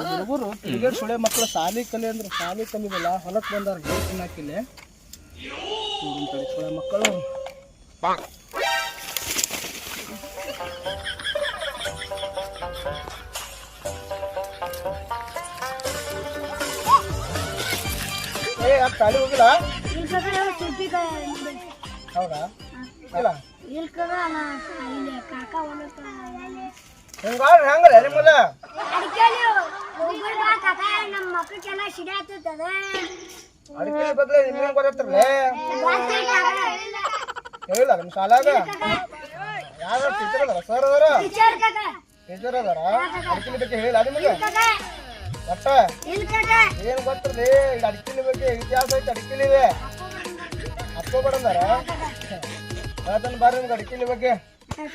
ಹುಡುಗರು ಕ್ರಿಕೆಟ್ ಸುಳೆ ಮಕ್ಕಳು ಸಾಲಿ ಕಲಿ ಅಂದ್ರೆ ಸಾಲಿ ಕಲಿದಿಲ್ಲ ಹೊಲಕ್ಕೆ ಬಂದಾರ ಹೇಳಿ ತಿನ್ನಾಕಿಲ್ಲ ಸುಳೆ ಮಕ್ಕಳು ಏ ಯಾಕೆ ಸಾಲಿ ಹೋಗಿಲ್ಲ ಹೌದಾ ಇಲ್ಲ ಹಿಂಗಾದ್ರೆ ಹೆಂಗ್ರೆ ನಿಮ್ಮಲ್ಲ ಅಡಿಕೆ ಬದಲೇ ನಿಮ್ಗೆ ಗೊತ್ತಿರ್ಲೇ ಹೇಳಿಲ್ಲ ನಿಮ್ಮ ಶಾಲಾಗ ಯಾರು ಟೀಚರ್ ಅದಾರ ಸರ್ ಅದಾರ ಟೀಚರ್ ಅದಾರ ಅಡಿಕೆ ಬಗ್ಗೆ ಹೇಳಿಲ್ಲ ನಿಮಗೆ ಒಟ್ಟ ಏನ್ ಗೊತ್ತಿರ್ಲಿ ಈಗ ಅಡಿಕೆ ಬಗ್ಗೆ ಇತಿಹಾಸ ಐತೆ ಅಡಿಕೆಲಿದೆ ಹತ್ಕೋಬೇಡಂದಾರ ಹೇಳ್ತಾನೆ ಬರ್ರಿ ನಿಮ್ಗೆ ಅಡಿಕೆ ಬಗ್ಗೆ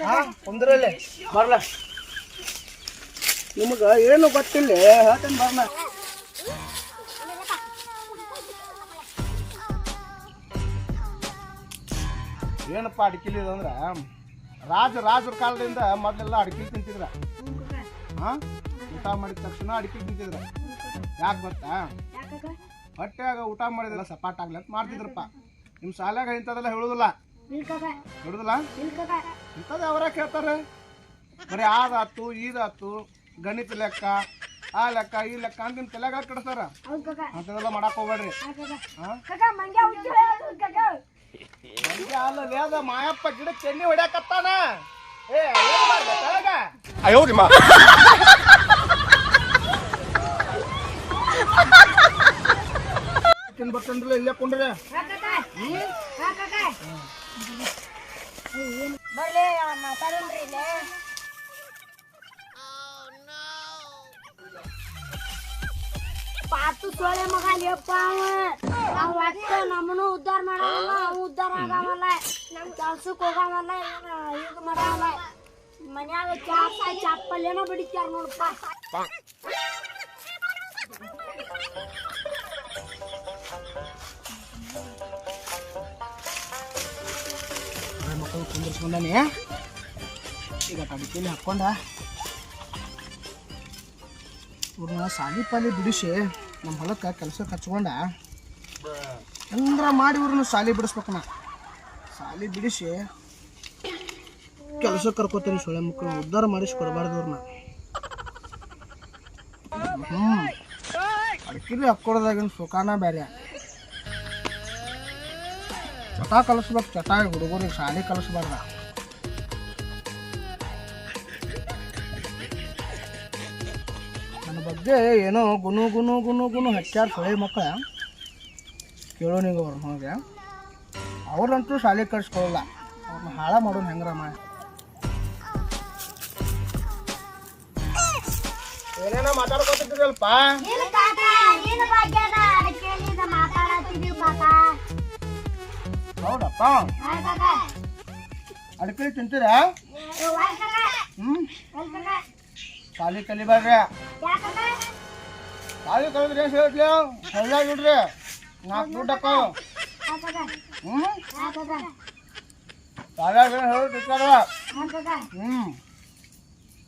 ಹಾ ಕುಂದ್ರಲ್ಲಿ ಬರ್ಲ ನಿಮಗ ಏನು ಗೊತ್ತಿಲ್ಲ ಹೇಳ್ತಾನೆ ಬರ್ಲ ಏನಪ್ಪ ಅಡಿಕೆಲಿ ಅಂದ್ರೆ ರಾಜರ ಕಾಲದಿಂದ ಮೊದಲೆಲ್ಲ ಅಡಿಕೆ ತಿಂತಿದ್ರ ಹಾ ಊಟ ಮಾಡಿದ ತಕ್ಷಣ ಅಡಿಕೆ ತಿಂತಿದ್ರ ಯಾಕೆ ಗೊತ್ತಾ ಹೊಟ್ಟೆಯಾಗ ಊಟ ಮಾಡಿದ್ರಲ್ಲ ಸಪಾಟ್ ಆಗ್ಲಿ ಅಂತ ಮಾಡ್ತಿದ್ರಪ್ಪ ನಿಮ್ಮ ಶಾಲ್ಯಾಗ ಇಂಥದೆಲ್ಲ ಹೇಳುದಿಲ್ಲ ಹೇಳುದಿಲ್ಲ ಇಂಥದ್ದು ಅವರ ಕೇಳ್ತಾರೆ ಬರೀ ಆದಾತು ಈದಾತು ಗಣಿತ ಲೆಕ್ಕ ಆ ಲೆಕ್ಕ ಈ ಲೆಕ್ಕ ಅಂತ ನಿಮ್ ತಲೆಗ ಕೆಡ್ತಾರ ಅಂತದೆಲ್ಲ ಮಾಡಕ್ ಹೋಗ್ಬೇಡ್ರಿ ಮಂಜೆ ಅಲ್ಲದೆ ಅದ ಮಾಯಪ್ಪ ಗಿಡಕ್ಕೆ ಎಣ್ಣೆ ಹೊಡ್ಯಾಕತ್ತಾನ ಏ ಬರ್ತನ್ರಲ್ಲ ಇಲ್ಲೇ ಕೊಂಡ್ರೆ ಪಾತು ಸೊಳೆ ಮಗ ಲೇಪ್ಪ ಅವ ಒಟ್ಟು ನಮ್ಮನು ಉದ್ಧಾರ ಮಾಡಲ್ಲ ಅವ ಉದ್ಧಾರ ಆಗವಲ್ಲ ನಮ್ ಕೆಲ್ಸಕ್ಕೆ ಹೋಗವಲ್ಲ ಇದು ಮಾಡವಲ್ಲ ಮನ್ಯಾಗ ಚಾಪಲ್ಲೇನೋ ಬಿಡಿಸ್ಯಾರ ನೋಡಪ್ಪ ಮಕ್ಕಳು ಕುಂದಿರ್ಸ್ಕೊಂಡಾನೆ ಈಗ ಅಡಿಕೆಲಿ ಹಾಕ್ಕೊಂಡ ಇವ್ರನ್ನ ಸಾಲಿ ಪಾಲಿ ಬಿಡಿಸಿ ನಮ್ಮ ಹೊಲಕ್ಕೆ ಕೆಲಸಕ್ಕೆ ಹಚ್ಕೊಂಡ ಅಂದ್ರ ಮಾಡಿ ಇವ್ರನ್ನ ಸಾಲಿ ಬಿಡಿಸ್ಬೇಕು ನಾ ಸಾಲಿ ಬಿಡಿಸಿ ಕೆಲಸಕ್ಕೆ ಕರ್ಕೋತೀನಿ ಸೊಳ್ಳೆ ಮಕ್ಕಳು ಉದ್ಧಾರ ಮಾಡಿಸಿ ಕೊಡಬಾರ್ದು ಇವ್ರನ್ನ ಅಡಿಕೆಲಿ ಹಾಕ್ಕೊಡೋದಾಗಿನ ಸುಖಾನ ಬೇರೆ ಚಟ ಕಲಿಸ್ಬೇಕು ಚಟ ಹುಡುಗರಿಗೆ ಶಾಲೆ ಕಲಿಸ್ಬಾರ್ದ ನನ್ನ ಬಗ್ಗೆ ಏನೋ ಗುನು ಗುನು ಗುನು ಗುನು ಹಚ್ಚಾರ ಸೊಳ್ಳೆ ಮಕ್ಕಳ ಕೇಳೋನಿಗ ಅವ್ರ ಹೋಗಿ ಅವ್ರಂತೂ ಶಾಲೆ ಕಲಿಸ್ಕೊಳ್ಳಲ್ಲ ಅವ್ರನ್ನ ಹಾಳ ಮಾಡೋನು ಹೆಂಗ್ರ ಮಾಡಿ ಏನೇನೋ ಮಾತಾಡ್ಕೊತಿದ್ದೀರಲ್ಪ ಹೌದಪ್ಪ ಅಡಿಕೆ ತಿಂತೀರ ಶಾಲಿ ಕಲಿಬಾರ್ರಿ ಶಾಲಿ ಕಲಿದ್ರಿ ಏನು ಹೇಳ್ತಿ ಹೊಳ್ಳ ಬಿಡ್ರಿ 4 ದುಡ್ಡು ಹಾಕೋ ಶಾಲ್ಯಾಗ ಏನು ಹೇಳ್ತಿರ್ತಾರ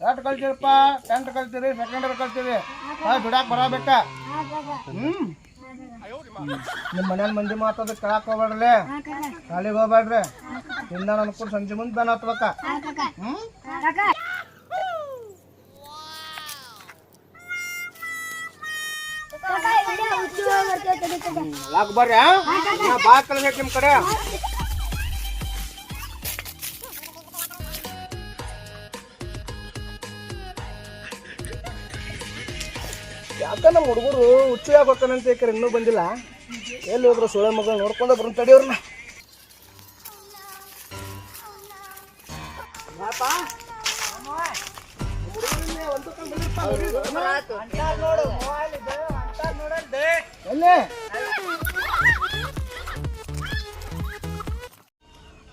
ಎಷ್ಟು ಕಲ್ತೀರಪ್ಪ 10th ಕಲ್ತೀರಿ 2nd ಇಯರ್ ಕಲ್ತೀರಿ ದುಡ್ಯಾಕ ಬರಬೇಕ ನಿಮ್ಮ ಮನೇಲಿ ಮಂದಿ ಮಾತಾಡ ಕೇಳಕ್ ಹೋಗ್ಬೇಡ್ರಿ ಶಾಲೆಗೆ ಹೋಗ್ಬೇಡ್ರಿ ಹಿಂದ ಅನ್ಕೊಂಡು ಸಂಜೆ ಮುಂದೆ ಬೆನ್ ಹತ್ಬೇಕ ಯಾಕೆ ಬರ್ರಿ ಬಾ ಕಲಿಬೇಕು ನಿಮ್ಮ ಕಡೆ ಯಾಕ ನಮ್ಮ ಹುಡುಗರು ಹುಚ್ಚು ಆಗ್ಬೇಕಂತ ಏಕರೆ ಇನ್ನೂ ಬಂದಿಲ್ಲ ಎಲ್ಲಿ ಹೋದ್ರು ಸೊಳ್ಳೆ ಮಗಳು ನೋಡ್ಕೊಂಡ ಬರೋಣ ತಡಿಯವ್ರನ್ನ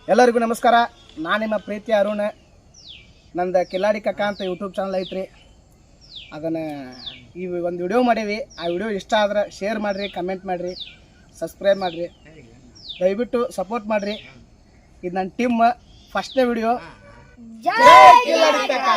ಎಲ್ಲರಿಗೂ ನಮಸ್ಕಾರ. ನಾನು ನಿಮ್ಮ ಪ್ರೀತಿ ಅರುಣ್. ನಂದು ಕಿಲಾಡಿ ಕಕ್ಕ ಅಂತ ಯೂಟ್ಯೂಬ್ ಚಾನಲ್ ಐತ್ರಿ. ಅದನ್ನು ಈ ಒಂದು ವಿಡಿಯೋ ಮಾಡೀವಿ. ಆ ವಿಡಿಯೋ ಇಷ್ಟ ಆದ್ರೆ ಶೇರ್ ಮಾಡಿರಿ, ಕಮೆಂಟ್ ಮಾಡಿರಿ, ಸಬ್ಸ್ಕ್ರೈಬ್ ಮಾಡಿರಿ, ದಯವಿಟ್ಟು ಸಪೋರ್ಟ್ ಮಾಡಿರಿ. ಇದು ನನ್ನ ಟೀಮ್ ಫಸ್ಟ್ನೇ ವಿಡಿಯೋ. ಜೈ ಕಿಲಾಡಿ ಕಕ್ಕ.